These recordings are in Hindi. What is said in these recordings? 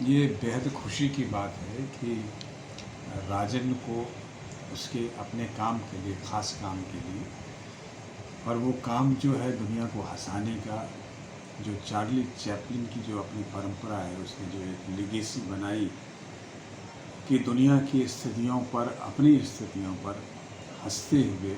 ये बेहद खुशी की बात है कि राजन को उसके अपने काम के लिए, ख़ास काम के लिए, और वो काम जो है दुनिया को हंसाने का, जो चार्ली चैपलिन की जो अपनी परंपरा है, उसने जो एक लेगेसी बनाई कि दुनिया की स्थितियों पर, अपनी स्थितियों पर हंसते हुए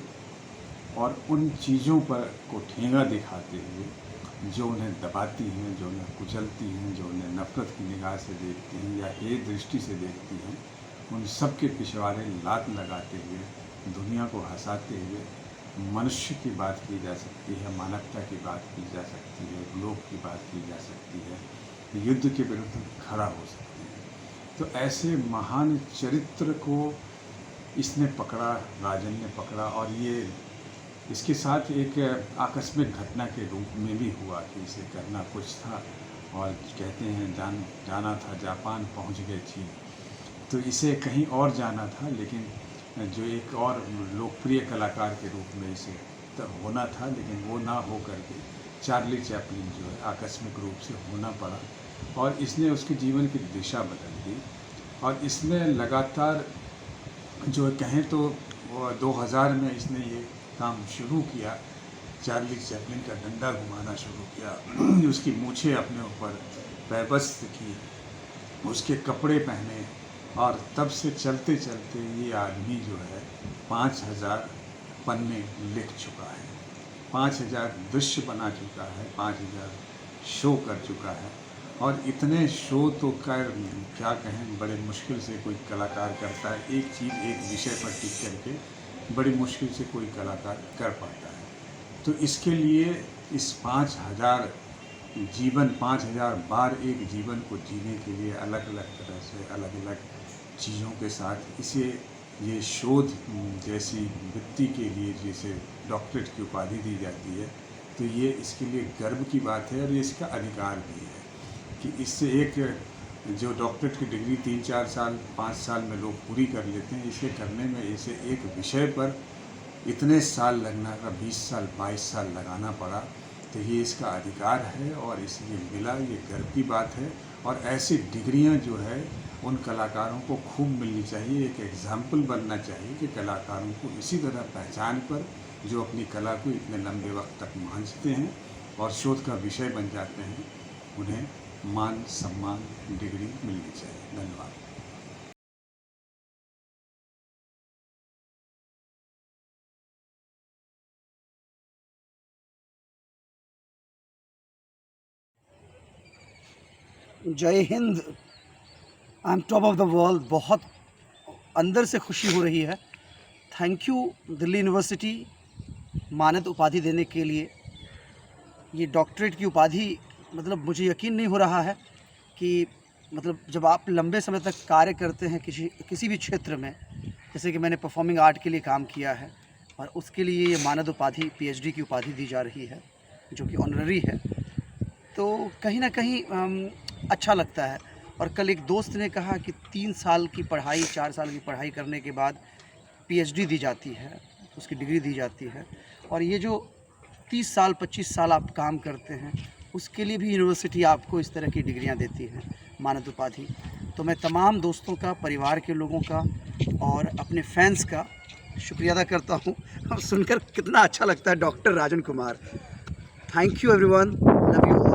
और उन चीज़ों पर को ठेंगा दिखाते हुए जो उन्हें दबाती हैं, जो उन्हें कुचलती हैं, जो उन्हें नफ़रत की निगाह से देखती हैं या हेय दृष्टि से देखती हैं, उन सब के पिछवाड़े लात लगाते हुए दुनिया को हंसाते हुए मनुष्य की बात की जा सकती है, मानवता की बात की जा सकती है, लोक की बात की जा सकती है, युद्ध के विरुद्ध खड़ा हो सकती है। तो ऐसे महान चरित्र को इसने पकड़ा, राजन ने पकड़ा, और ये इसके साथ एक आकस्मिक घटना के रूप में भी हुआ कि इसे करना कुछ था, और कहते हैं जाना था, जापान पहुंच गई थी, तो इसे कहीं और जाना था, लेकिन जो एक और लोकप्रिय कलाकार के रूप में इसे होना था, लेकिन वो ना हो करके चार्ली चैपलिन जो है आकस्मिक रूप से होना पड़ा, और इसने उसके जीवन की दिशा बदल दी। और इसने लगातार जो कहें तो 2000 में इसने ये काम शुरू किया, चार्ली चैपलिन का डंडा घुमाना शुरू किया, उसकी मूछें अपने ऊपर पैबस्त की, उसके कपड़े पहने, और तब से चलते चलते ये आदमी जो है 5000 पन्ने लिख चुका है, 5000 दृश्य बना चुका है, 5000 शो कर चुका है। और इतने शो तो क्या कहें, बड़े मुश्किल से कोई कलाकार करता है। एक चीज़, एक विषय पर टिक करके बड़ी मुश्किल से कोई कलाकार कर पाता है। तो इसके लिए इस 5000 बार एक जीवन को जीने के लिए अलग अलग तरह से, अलग अलग चीज़ों के साथ इसे ये शोध जैसी वृत्ति के लिए जैसे डॉक्टरेट की उपाधि दी जाती है, तो ये इसके लिए गर्व की बात है, और ये इसका अधिकार भी है कि इससे एक जो डॉक्टरेट की डिग्री 3-4 साल 5 साल में लोग पूरी कर लेते हैं, इसे करने में इसे एक विषय पर इतने साल लगना का 20 साल 22 साल लगाना पड़ा, तो ये इसका अधिकार है और इसलिए मिला, ये गर्व की बात है। और ऐसी डिग्रियां जो है उन कलाकारों को खूब मिलनी चाहिए, एक एग्जाम्पल बनना चाहिए कि कलाकारों को इसी तरह पहचान पर जो अपनी कला को इतने लंबे वक्त तक मांझते हैं और शोध का विषय बन जाते हैं, उन्हें मान सम्मान डिग्री मिलनी चाहिए। धन्यवाद। जय Hind. I am top of the world. बहुत अंदर से खुशी हो रही है। थैंक यू दिल्ली यूनिवर्सिटी मानद उपाधि देने के लिए। ये डॉक्टरेट की उपाधि, मतलब मुझे यकीन नहीं हो रहा है कि मतलब जब आप लंबे समय तक कार्य करते हैं किसी भी क्षेत्र में, जैसे कि मैंने परफॉर्मिंग आर्ट के लिए काम किया है, और उसके लिए ये मानद उपाधि PhD की उपाधि दी जा रही है, जो कि ऑनररी है, तो कहीं ना कहीं अच्छा लगता है। और कल एक दोस्त ने कहा कि 3 साल की पढ़ाई, 4 साल की पढ़ाई करने के बाद PhD दी जाती है, उसकी डिग्री दी जाती है, और ये जो 30 साल 25 साल आप काम करते हैं, उसके लिए भी यूनिवर्सिटी आपको इस तरह की डिग्रियां देती हैं, मानद उपाधि। तो मैं तमाम दोस्तों का, परिवार के लोगों का और अपने फैंस का शुक्रिया अदा करता हूँ। और सुनकर कितना अच्छा लगता है, doctor Rajan Kumar. Thank you everyone, love you.